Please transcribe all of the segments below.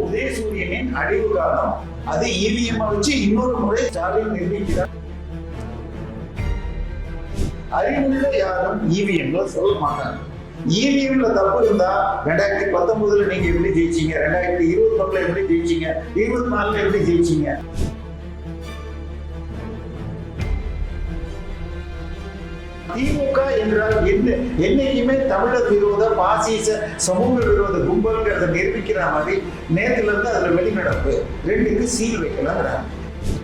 உதயசூரியனின் அழிவு காலம். அது இவிஎம் வச்சு இன்னொரு முறை ஸ்டாலின் நிரூபிக்கிறார். அறிவுள்ள யாரும் இவிஎம்ல சொல்ல மாட்டாங்க. இவிஎம்ல தப்பு இருந்தா 2019 நீங்க எப்படி ஜெயிச்சீங்க, 2021 எப்படி ஜெயிச்சீங்க, 24 எப்படி ஜெயிச்சீங்க? திமுக என்றால் என்ன? என்னைக்குமே தமிழர் விரோத பாசிச சமூக விரோத கும்பல்ங்கிறத நிரூபிக்கிற மாதிரி நேரத்துல இருந்து அதுல வெளிநடப்பு ரெண்டுக்கு சீல் வைக்கலாம்.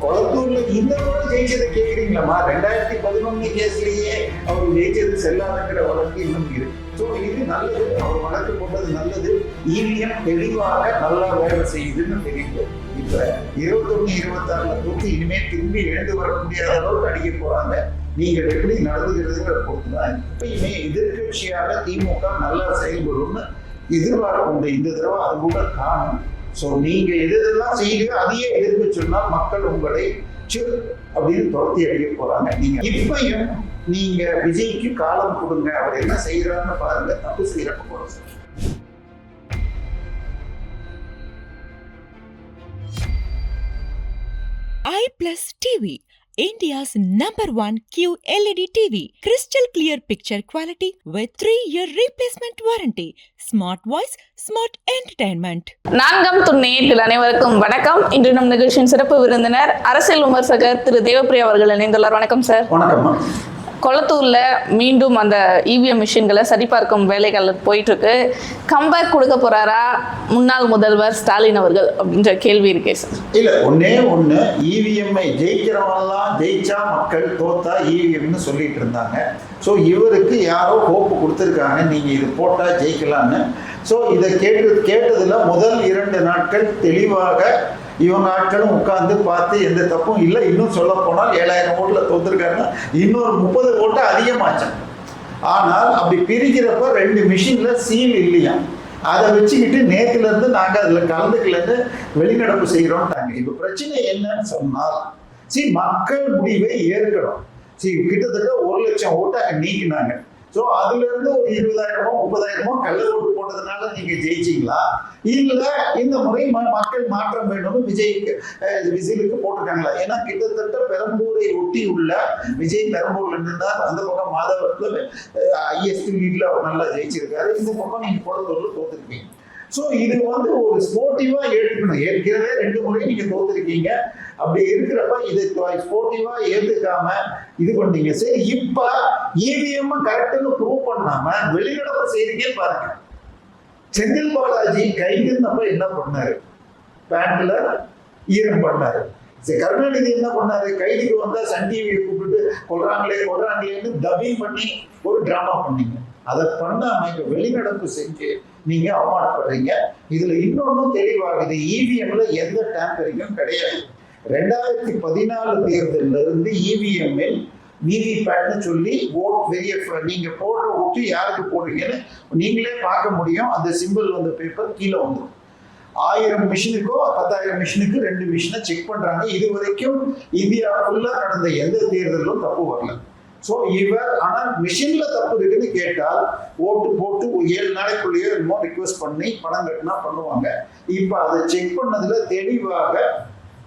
கொளத்தூர்ல இந்த முறை ஜெயிச்சதை கேட்குறீங்களா? 2011 கேஸ்லயே அவர் ஜெயிச்சது செல்லாதுங்கிற வழக்கு இன்னும் இருக்கு. ஸோ இது நல்லது, அவர் வழக்கு போட்டது நல்லது. இவிஎம் தெளிவாக நல்லா வேலை செய்யுதுன்னு தெரியுது. இப்ப 21, 26 தூக்கி இனிமேல் திரும்பி எழுந்து வர முடியாத அளவுக்கு அடிக்க போறாங்க. நீங்கள் எப்படி நடந்துகிறதுங்கிற பொறுத்துதான். எப்பயுமே எதிர்கட்சியாக திமுக நல்லா செயல்படும்னு எதிர்பார்க்க இந்த தடவை அது கூட காணும். ஸோ நீங்க எதெல்லாம் செய்யுங்க அதையே எதிர்ப்பு சொன்னால் மக்கள் உங்களை அப்படின்னு துரத்தி அடிக்க போறாங்க. நீங்க இப்பயும் நீங்க விஜய்க்கு காலம் கொடுங்க, அவர் என்ன செய்யறாருன்னு பாருங்க. தப்பு செய்யறப்ப போறோம். iPlus TV, India's #1 QLED TV. Crystal clear picture quality with 3-year replacement warranty. Smart voice, smart entertainment. நான்காம் துணையில் அனைவருக்கும் வணக்கம். இன்று நம் நிகழ்ச்சியின் சிறப்பு விருந்தினர் அரசியல் விமர்சகர் திரு தேவப்பிரியா அவர்கள் இணைந்துள்ளார். வணக்கம் சார். வணக்கம். கொளத்தூர்ல மீண்டும் அந்த இவிஎம் மிஷின்களை சரிபார்க்கும் வேலைகள் போயிட்டு இருக்கு. கம்பேக் கொடுக்க போறாரா முன்னாள் முதல்வர் ஸ்டாலின் அவர்கள் அப்படின்ற கேள்வி இருக்கே சார். இல்ல, ஒன்னே ஒண்ணு, இவிஎம்ஐ ஜெயிக்கிறவங்கலாம் ஜெயிச்சா மக்கள், தோத்தா இவிஎம்னு சொல்லிட்டு இருந்தாங்க. ஸோ இவருக்கு யாரோ ஹோப்பு கொடுத்துருக்காங்க, நீங்க இது போட்டா ஜெயிக்கலான்னு. ஸோ இதை கேட்டதுல முதல் 2 நாட்கள் தெளிவாக இவங்க ஆட்களும் உட்கார்ந்து பார்த்து எந்த தப்பும் இல்லை. இன்னும் சொல்ல போனால் 7000 ஓட்டுல தோத்துருக்காங்க, இன்னொரு 30 ஓட்டு அதிகமாச்சான். ஆனால் அப்படி பிரிக்கிறப்ப 2 மிஷின்ல சீல் இல்லையா, அதை வச்சுக்கிட்டு நேத்துல இருந்து நாங்க அதுல கலந்துக்கலன்னு வெளிநடப்பு செய்யறோம்ட்டாங்க. இப்ப பிரச்சனை என்னன்னு சொன்னால், மக்கள் முடிவை ஏற்கணும். கிட்டத்தட்ட 1 லட்சம் ஓட்டு அங்க நீக்கினாங்க. ஸோ அதுல இருந்து ஒரு 20,000மோ 30,000மோ கள்ள ஓட்டு போட்டதுனால நீங்க ஜெயிச்சிங்களா, இல்ல இந்த முறை மக்கள் மாற்றம் வேணும்னு விஜய்க்கு போட்டிருக்காங்களா? ஏன்னா கிட்டத்தட்ட பெரம்பூரை ஒட்டி உள்ள விஜய் பெரம்பூர்ல இருந்தார். அந்த பக்கம் மாதவரத்துல ஐஎஸ்டி லீட்ல அவர் நல்லா ஜெயிச்சிருக்காரு. இந்த பக்கம் நீங்க போடுறதுல தோத்துருக்கீங்க. ஸோ இது ஒரு ஸ்போர்ட்டிவா ஏற்றுக்கணும். ஏற்கனவே 2 முறை நீங்க தோத்துருக்கீங்க. அப்படி இருக்கிறப்ப இது ஸ்போர்ட்டிவா ஏத்துக்காம இது பண்ணீங்க. சரி, இப்ப இவிஎம் கரெக்டுன்னு ப்ரூவ் பண்ணாம வெளிநடப்பு செய்றீங்க பாருங்க. செந்தில் பாலாஜி கைதுன்னப்ப என்ன பண்ணாரு? பேண்ட்ல ஈரம் பண்ணாரு. கருணாநிதி என்ன பண்ணாரு? கைதுக்கு வந்தா சன் டிவியை கூப்பிட்டு கொள்றாங்களேன்னு டப்பிங் பண்ணி ஒரு டிராமா பண்ணீங்க. அதை பண்ணாம இப்ப வெளிநடப்பு செஞ்சு நீங்க அவமானப்படுறீங்க. இதுல இன்னொன்னும் தெளிவாகுது, இவிஎம்ல எந்த டேம்பரிங்கும் கிடையாது. 2014 தேர்தலில் இருந்து இவிஎம்மில் விவிபேட்னு சொல்லி நீங்க போடுற ஓட்டு யாருக்கு போடுறீங்கன்னு நீங்களே பார்க்க முடியும். அந்த சிம்பிள் பேப்பர் கீழே வந்துடும். 1000 மிஷினுக்கோ 10,000 மிஷினுக்கு 2 மிஷினை செக் பண்றாங்க. இது வரைக்கும் இந்தியா ஃபுல்லா நடந்த எந்த தேர்தலும் தப்பு வரல. ஸோ இவர் ஆனால் மிஷின்ல தப்பு இருக்குன்னு கேட்டால் ஓட்டு போட்டு 7 நாளைக்குள்ளேயே ரிக்வெஸ்ட் பண்ணி பணம் கட்டினா பண்ணுவாங்க. இப்போ அதை செக் பண்ணதுல தெளிவாக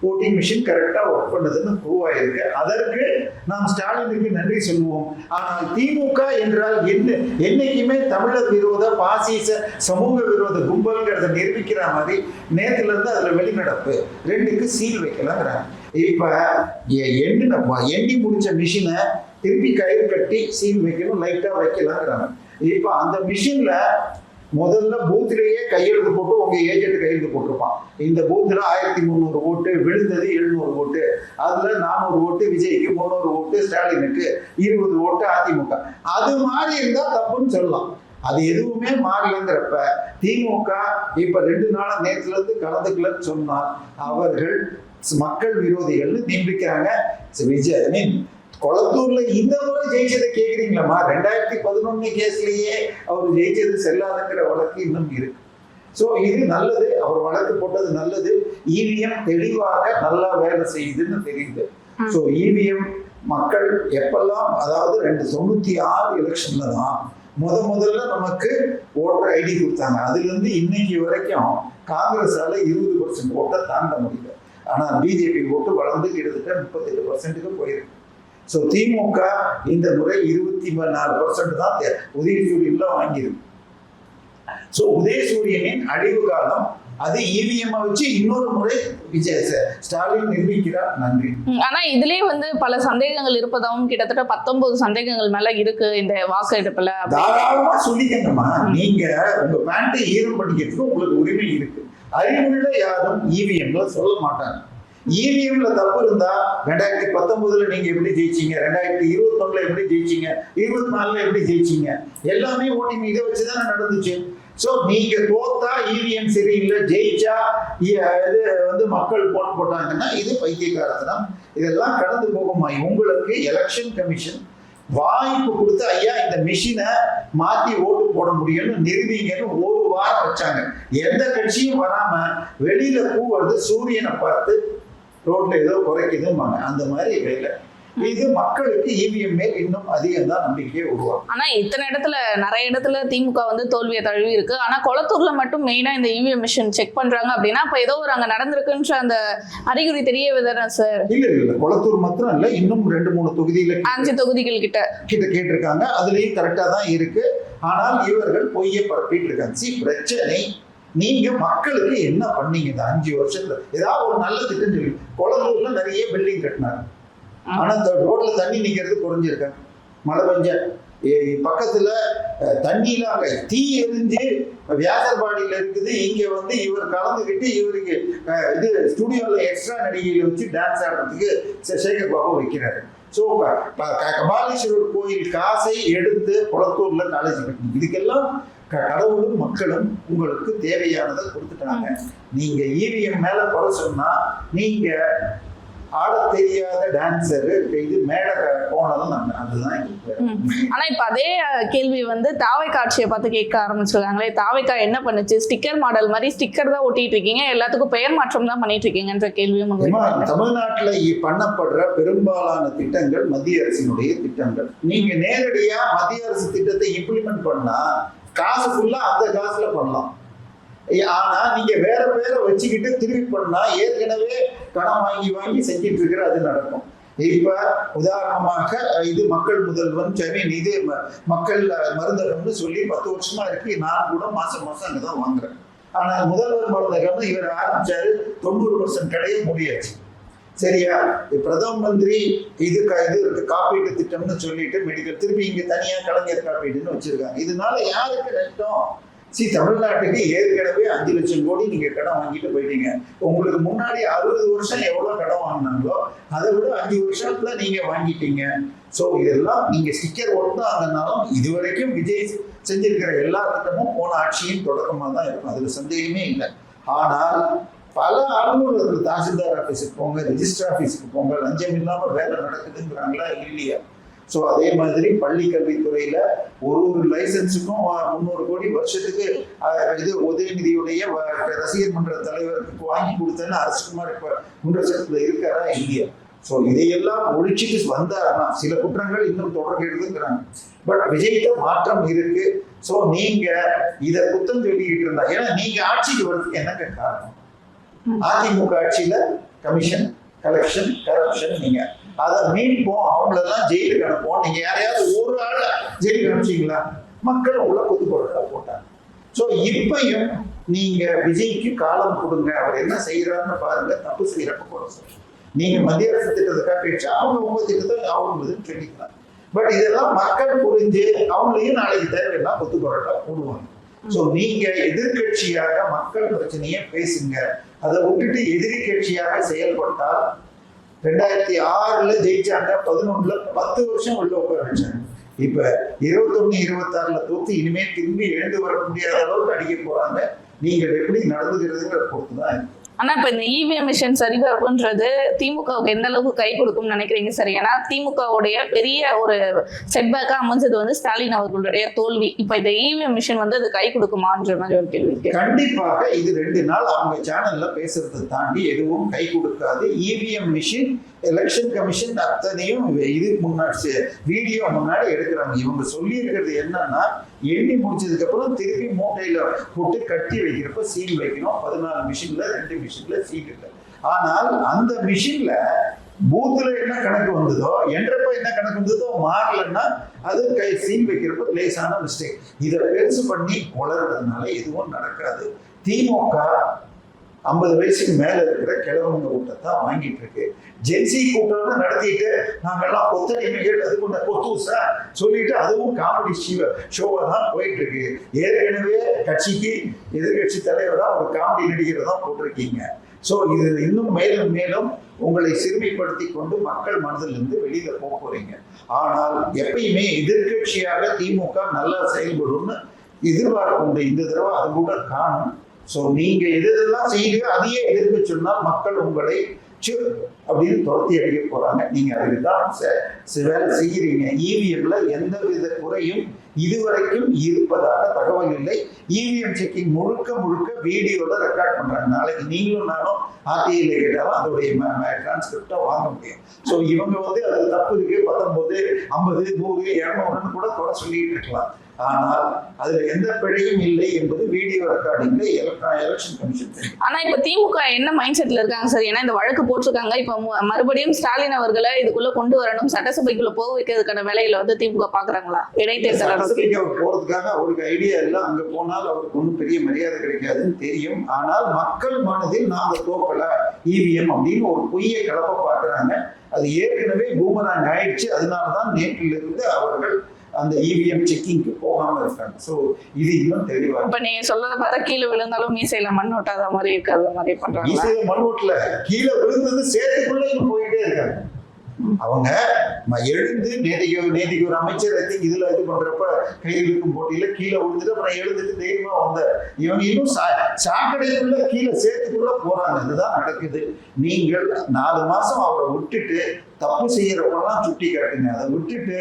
ஓட்டிங் மிஷின் கரெக்டா ஒர்க் பண்ணதுன்னு ப்ரூவ் ஆயிருக்கு. அதற்கு நாம் ஸ்டாலினுக்கு நன்றி சொல்லுவோம். ஆனால் திமுக என்றால் என்னைக்குமே தமிழர் விரோத பாசிச சமூக விரோத கும்பல்ங்கிறத நிரூபிக்கிற மாதிரி நேரத்துல இருந்து அதுல வெளிநடப்பு ரெண்டுக்கு சீல் வைக்கலாங்கிறாங்க. இப்ப எண்ணி முடிச்ச மிஷினை திருப்பி கயிறு கட்டி சீல் வைக்கணும், லைட்டா வைக்கலாங்கிறாங்க. இப்ப அந்த மிஷின்ல முதல்ல பூத்திலேயே கையெழுத்து போட்டு உங்க ஏஜென்ட் கையெழுத்து போட்டிருப்பான். இந்த பூத்துல 1300 ஓட்டு விழுந்தது, 700 ஓட்டு, அதுல 400 ஓட்டு விஜய்க்கு, 300 ஓட்டு ஸ்டாலினுக்கு, 20 ஓட்டு அதிமுக. அது மாதிரி இருந்தா தப்புன்னு சொல்லலாம். அது எதுவுமே மாறலங்கிறப்ப திமுக இப்ப 2 நாளா நேரத்துல இருந்து கலந்துக்கலன்னு சொன்னால் அவர்கள் மக்கள் விரோதிகள்னு நியமிக்கிறாங்க. விஜய் கொளத்தூர்ல இந்த முறை ஜெயிச்சதை கேட்குறீங்களா? 2011 கேஸ்லயே அவர் ஜெயிச்சது செல்லாதுங்கிற வழக்கு இன்னும் இருக்கு. ஸோ இது நல்லது, அவர் வழக்கு போட்டது நல்லது. இவிஎம் தெளிவாக நல்லா வேலை செய்யுதுன்னு தெரியுது. ஸோ இவிஎம் மக்கள் எப்பெல்லாம், அதாவது 96 எலெக்ஷன்ல தான் முதல்ல நமக்கு ஓட்டர் ஐடி கொடுத்தாங்க. அதுல இருந்து இன்னைக்கு வரைக்கும் காங்கிரஸால 20% ஓட்டை தாண்ட முடியல. ஆனா பிஜேபி ஓட்டு வளர்ந்து கிட்டத்தட்ட 38% போயிருக்கு. ஸோ திமுக இந்த முறை 24% தான் உதயசூரியன்ல வாங்கியிருக்கு. ஸோ உதயசூரியனின் அழிவு காலம் அது இவிஎம் வச்சு இன்னொரு முறை ஸ்டாலின் நிரூபிக்கிறார். நன்றி. ஆனா இதுலயே வந்து பல சந்தேகங்கள் இருப்பதாகவும் கிட்டத்தட்ட 19 சந்தேகங்கள் மேல இருக்கு இந்த வாக்கெடுப்புல. தாராளமா சொல்லிக்கணுமா, நீங்க உங்க பேண்ட்டை ஈரம் பண்ணிக்கிறதுக்கு உங்களுக்கு உரிமை இருக்கு. அறிவுள்ள யாரும் இவிஎம்ல சொல்ல மாட்டாங்க. இவிஎம்ல தப்பு இருந்தா 2019 நீங்க எப்படி ஜெயிச்சீங்க, 2021 எப்படி ஜெயிச்சீங்க, 24 எப்படி ஜெயிச்சீங்க, எல்லாமே ஓட்டிங் இதை வச்சுதான் நடந்துச்சு. சோ நீங்க தோத்தா இவிஎம் சரியில்லை, ஜெயிச்சா இது வந்து மக்கள் போட்டாங்கன்னா இது பைத்தியக்காரத்தனம். இதெல்லாம் கடந்து போகுமா? உங்களுக்கு எலெக்ஷன் கமிஷன் வாய்ப்பு கொடுத்து ஐயா இந்த மிஷினை மாத்தி ஓட்டு போட முடியும்னு நிறுவீங்கன்னு ஒரு வாரம் வச்சாங்க. எந்த கட்சியும் வராம வெளியில பூ வருது, சூரியனை பார்த்து ரோட்ல ஏதோ குறைக்குதுன்னு அந்த மாதிரி வேலை. இது மக்களுக்கு இவிஎம் மேல் இன்னும் அதிகம் தான் நம்பிக்கையை உருவாகும். ஆனா இத்தனை இடத்துல நிறைய இடத்துல திமுக வந்து தோல்வியை தழுவி இருக்கு. ஆனா கொளத்தூர்ல மட்டும் மெயினா இந்த இவிஎம் மிஷின் செக் பண்றாங்க அப்படின்னா அப்ப ஏதோ ஒரு அங்க நடந்திருக்குன்ற அந்த அறிகுறி தெரியவே தானே சார்? இல்ல கொளத்தூர் மாத்திரம் இல்ல, இன்னும் 2-3 தொகுதியில 5 தொகுதிகள் கிட்ட கேட்டிருக்காங்க. அதுலயும் கரெக்டா தான் இருக்கு. ஆனால் இவர்கள் பொய்யை பரப்பிட்டு இருக்காங்க. பிரச்சனை நீங்க மக்களுக்கு என்ன பண்ணீங்க இந்த 5 வருஷத்துல? ஏதாவது ஒரு நல்ல திட்டம் சொல்லி. கொளத்தூர்ல நிறைய பில்டிங் கட்டினாங்க, ஆனா இந்த ரோட்ல தண்ணி நிக்கிறது குறைஞ்சிருக்காங்க. மழை பெஞ்ச பக்கத்துல தண்ணியில அங்க தீ எரிஞ்சு வியாசர்பாடியில இருக்குது. இங்க வந்து இவர் கலந்துக்கிட்டு இவருக்கு இது ஸ்டுடியோல எக்ஸ்ட்ரா நடிகையில வச்சு டான்ஸ் ஆடுறதுக்கு சேகர் பாபு வைக்கிறாரு. ஸோ கபாலீஸ்வரர் கோயில் காசை எடுத்து குளத்தூர்ல காலேஜ் கட்டணும். இதுக்கெல்லாம் கடவுளும் மக்களும் உங்களுக்கு தேவையானதை கொடுத்துட்டாங்க. நீங்க இவிஎம் மேல குறை சொன்னா நீங்க ஆட தெரியாத டான்சர், இது மேடை போனதும் அதுதான். ஆனா இப்ப அதே கேள்வி வந்து தாவைக்கா ஆட்சியை பார்த்து கேட்க ஆரம்பிச்சிருக்காங்களே. தாவைக்கா என்ன பண்ணுச்சு? ஸ்டிக்கர் மாடல் மாதிரி ஸ்டிக்கர் தான் ஒட்டிட்டு இருக்கீங்க, எல்லாத்துக்கும் பெயர் மாற்றம் தான் பண்ணிட்டு இருக்கீங்கன்ற கேள்வியும் தமிழ்நாட்டுல பண்ணப்படுற பெரும்பாலான திட்டங்கள் மத்திய அரசினுடைய திட்டங்கள். நீங்க நேரடியா மத்திய அரசு திட்டத்தை இம்ப்ளிமெண்ட் பண்ணா காசு ஃபுல்லா அந்த காசுல பண்ணலாம். ஆனா நீங்க வேற பேரை வச்சுக்கிட்டு திருப்பி பண்ணா ஏற்கனவே கடன் வாங்கி செஞ்சிட்டு இருக்கிற அது நடக்கும். இப்ப உதாரணமாக இது மக்கள் முதல்வன் இது மக்கள் மருந்தகம்னு சொல்லி 10 வருஷமா இருக்கு. நான் கூட மாசம் அங்கதான் வாங்குறேன். ஆனா முதல்வர் மருந்தகம் இவர் ஆரம்பிச்சாரு, 90% கடையே முடியாச்சு. சரியா? பிரதம மந்திரி இது காப்பீட்டு திட்டம்னு சொல்லிட்டு மெடிக்கல் திருப்பி இங்க தனியா கலைஞர் காப்பீடுன்னு வச்சிருக்காங்க. இதனால யாருக்கு நஷ்டம்? தமிழ்நாட்டுக்கு ஏற்கனவே 5 லட்சம் கோடி நீங்க கடன் வாங்கிட்டு போயிட்டீங்க. உங்களுக்கு முன்னாடி 60 வருஷம் எவ்வளவு கடன் வாங்கினாங்களோ அதை விட 5 வருஷத்துல நீங்க வாங்கிட்டீங்க. ஸோ இதெல்லாம் நீங்க ஸ்டிக்கர் ஓட்டுனாலும் இதுவரைக்கும் விஜய் செஞ்சிருக்கிற எல்லா திட்டமும் போன ஆட்சியின் தொடக்கமா தான் இருக்கும், அதுல சந்தேகமே இல்லை. ஆனால் பல அலுவலர்கள் தாசில்தார் ஆஃபீஸுக்கு போங்க, ரெஜிஸ்டர் ஆஃபீஸுக்கு போங்க, லஞ்சம் இல்லாம வேலை நடக்குதுங்கிறாங்களா இல்லையா? ஸோ அதே மாதிரி பள்ளி கல்வித்துறையில ஒரு லைசன்ஸுக்கும் 300 கோடி வருஷத்துக்கு இது உதயநிதியுடைய ரசிகர் மன்ற தலைவருக்கு வாங்கி கொடுத்தேன்னு அரசுகுமார் இப்ப குற்றச்சட்டத்துல இருக்காரா இல்லையா? ஸோ இதையெல்லாம் ஒழிச்சிட்டு வந்தாருன்னா சில குற்றங்கள் இன்னும் தொடர்கிறதுங்கிறாங்க. பட் விஜய்கிட்ட மாற்றம் இருக்கு. ஸோ நீங்க இதை குத்தம் சொல்லிக்கிட்டு இருந்தா, ஏன்னா நீங்க ஆட்சிக்கு வர்றதுக்கு என்னங்க காரணம்? அதிமுக ஆட்சியில கமிஷன், கலெக்ஷன், கரப்ஷன், நீங்க அதை மீட்போம், அவங்களெல்லாம் ஜெயிலுக்கு அனுப்போம். நீங்க யாரையாவது ஒரு ஆள ஜெயிலுக்கு அனுப்பிச்சிங்களா? மக்கள் உள்ள கொத்து பொருட்களா போட்டாங்க. ஸோ இப்பையும் நீங்க விஜய்க்கு காலம் கொடுங்க, அவர் என்ன செய்யறாருன்னு பாருங்க. தப்பு செய்யறப்ப கூட சொல்லுங்க. நீங்க மத்திய அரசு திட்டத்தை காப்பிடுச்சு, அவங்க உங்க திட்டத்தை அவங்களுதுன்னு சொல்லிக்கலாம். பட் இதெல்லாம் மக்கள் புரிஞ்சு அவங்களையும் நாளைக்கு தேவையெல்லாம் கொத்து பொருட்களா போடுவாங்க. ஸோ நீங்க எதிர்கட்சியாக மக்கள் பிரச்சனையை பேசுங்க. அதை விட்டுட்டு எதிரி கட்சியாக செயல்பட்டால் 2006 ஜெயிச்சாங்க, 11 10 வருஷம் உள்ள உட்கார வச்சாங்க. இப்ப 21, 26 தோத்து இனிமே திரும்பி எழுந்து வர முடியாத அளவுக்கு அடிக்க போறாங்க. நீங்கள் எப்படி நடந்துக்கிறதுங்கிற பொறுத்து தான் இருக்கு. ஆனா இப்ப இந்த இவிஎம் மிஷின் சரிபார்ப்புன்றது திமுகவுக்கு எந்த அளவுக்கு கை கொடுக்கும்னு நினைக்கிறீங்க சார்? ஏன்னா திமுகவுடைய பெரிய ஒரு செட்பேக்கா அமைஞ்சது வந்து ஸ்டாலின் அவர்களுடைய தோல்வி. இப்ப இந்த இவிஎம் மிஷின் வந்து அது கை கொடுக்குமான்ற மாதிரி ஒரு கேள்வி இருக்கு. கண்டிப்பாக இது 2 நாள் அவங்க சேனல்ல பேசுறதை தாண்டி எதுவும் கை கொடுக்காது. இவிஎம் மிஷின் எலெக்ஷன் கமிஷன் அத்தனையும் இது முன்னாடி வீடியோ முன்னாடி எடுக்கிறாங்க. இவங்க சொல்லி இருக்கிறது என்னன்னா, எண்ணி முடிச்சதுக்கு அப்புறம் திருப்பி மூட்டையில போட்டு கட்டி வைக்கிறப்ப சீல் வைக்கணும். 14 மிஷின்ல 2 மிஷின்ல சீல் இல்லை. ஆனால் அந்த மிஷின்ல பூத்துல என்ன கணக்கு வந்ததோ, என்றப்ப என்ன கணக்கு வந்ததோ மாறலன்னா அது சீல் வைக்கிறப்ப லேசான மிஸ்டேக். இதை பெருசு பண்ணி வளர்றதுனால எதுவும் நடக்காது. திமுக 50 வயசுக்கு மேல இருக்கிற கிழவங்க கூட்டத்தான் வாங்கிட்டு இருக்கு. ஜென்சி கூட்டம் நடத்திட்டு நாங்கெல்லாம் கொத்தடிமைகள் அது கொண்ட கொத்தூசா சொல்லிட்டு அதுவும் காமெடி ஷோவா தான் போயிட்டு இருக்கு. ஏற்கனவே கட்சிக்கு எதிர்கட்சி தலைவரா ஒரு காமெடி நடிகரை தான் போட்டிருக்கீங்க. ஸோ இது இன்னும் மேலும் மேலும் உங்களை சிறுமைப்படுத்தி கொண்டு மக்கள் மனதிலிருந்து வெளியில போக போறீங்க. ஆனால் எப்பயுமே எதிர்கட்சியாக திமுக நல்லா செயல்படும்னு எதிர்பார்க்க இந்த தடவை அது கூட காணும். ஸோ நீங்க எதெல்லாம் செய்யுங்க அதையே எதிர்க்க சொன்னால் மக்கள் உங்களை அப்படின்னு துரத்தி அடிக்க போறாங்க. நீங்க அதுக்கு தான் வேலை செய்கிறீங்க. இவிஎம்ல எந்த வித குறையும் இதுவரைக்கும் இருப்பதாக தகவல் இல்லை. இவிஎம் செக்கிங் முழுக்க வீடியோல ரெக்கார்ட் பண்றாங்க. நாளைக்கு நீங்களும் நானும் ஆர்டிஐல கேட்டாலும் அதோடைய டிரான்ஸ்கிரிப்டா வாங்க முடியும். ஸோ இவங்க வந்து அது தப்பு இருக்கு 19, 50, 100, 200 கூட குறை சொல்லிட்டு இருக்கலாம். ஆனால் அதுல எந்த பிழையும் இல்லை என்பது வீடியோ ரெக்கார்டிங்ல எலெக்ஷன் கமிஷன். ஆனா இப்ப திமுக என்ன மைண்ட் செட்ல இருக்காங்க சார்? ஏன்னா இந்த வழக்கு போட்டிருக்காங்க. இப்ப மறுபடியும் ஸ்டாலின் அவர்களை இதுக்குள்ள கொண்டு வரணும், சட்டசபைக்குள்ள போக வைக்கிறதுக்கான வேலையில வந்து திமுக பாக்குறாங்களா? இடைத்தேர்தல் போறதுக்காக அவருக்கு ஐடியா இல்லை. அங்க போனால் அவருக்கு ஒன்றும் பெரிய மரியாதை கிடைக்காதுன்னு தெரியும். ஆனால் மக்கள் மனதில் நாங்க தோக்கல இவிஎம் அப்படின்னு ஒரு பொய்யை கலப்ப பாக்குறாங்க. அது ஏற்கனவே பூமராங் ஆயிடுச்சு. அதனாலதான் நேற்றிலிருந்து அவர்கள் அந்த இவிஎம் செக்கிங்க்கு போகாம இருக்காங்க. ஸோ இது இன்னும் தெளிவா. இப்ப நீங்க சொல்றத பார்த்தா கீழே விழுந்தாலும் மீசையில மண் ஓட்டாத மாதிரி இருக்காத மாதிரி பண்றாங்க. மீசையில மண் ஓட்டல, கீழே விழுந்தது சேர்த்துக்குள்ள போயிட்டே இருக்காங்க. அவங்க எழுந்து நேற்றுக்கு ஒரு அமைச்சர் இதுல இது பண்றப்ப கையில் இருக்கும் போட்டியில கீழே விழுந்துட்டு அப்புறம் எழுந்துட்டு தைரியமா வந்த இவங்க இன்னும் சாக்கடைக்குள்ள கீழே சேர்த்துக்குள்ள போறாங்க. இதுதான் நடக்குது. நீங்கள் 4 மாசம் அவரை விட்டுட்டு தப்பு செய்யறப்பெல்லாம் சுட்டி காட்டுங்க. அதை விட்டுட்டு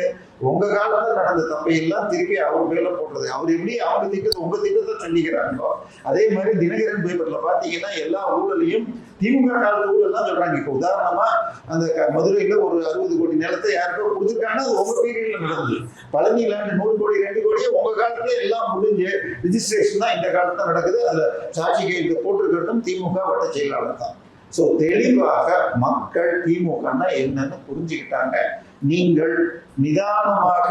உங்க காலத்துல நடந்த தப்பை எல்லாம் திருப்பி அவர் மேல போடுறது. அவர் எப்படி அவங்க திட்டத்தை உங்க திட்டத்தை சொல்லிக்கிறாங்களோ அதே மாதிரி தினகரன் பேப்பர்ல பாத்தீங்கன்னா எல்லா ஊழலையும் திமுக காலத்து ஊழல் தான் சொல்றாங்க. இப்போ உதாரணமா அந்த மதுரையில ஒரு 60 கோடி நிலத்தை யாருக்கோ கொடுத்துருக்காங்கன்னா அது உங்க பீரியட்ல நடந்தது. பழனியில 100 கோடி 2 கோடியே உங்க காலத்துல எல்லாம் முடிஞ்சு ரிஜிஸ்ட்ரேஷன் தான் இந்த காலத்துல நடக்குது. அதுல சாட்சி கையெழுத்து போட்டிருக்கட்டும் திமுக வட்ட செயலாளர் தான். ஸோ தெளிவாக மக்கள் திமுகன்னா என்னன்னு புரிஞ்சுக்கிட்டாங்க. நீங்கள் நிதானமாக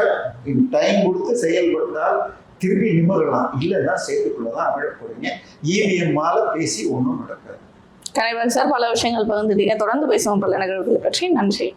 டைம் கொடுத்து செயல்பட்டால் திருப்பி நிமிரலாம், இல்லைன்னா சேர்த்துக்குள்ளதான் அமிழ போறீங்க. இவிஎம் பேசி ஒன்றும் நடக்காது. கலைவர் சார் பல விஷயங்கள் பகிர்ந்துட்டீங்க. தொடர்ந்து பேசுவோம் பல நிகழ்வுகளை பற்றி. நன்றி.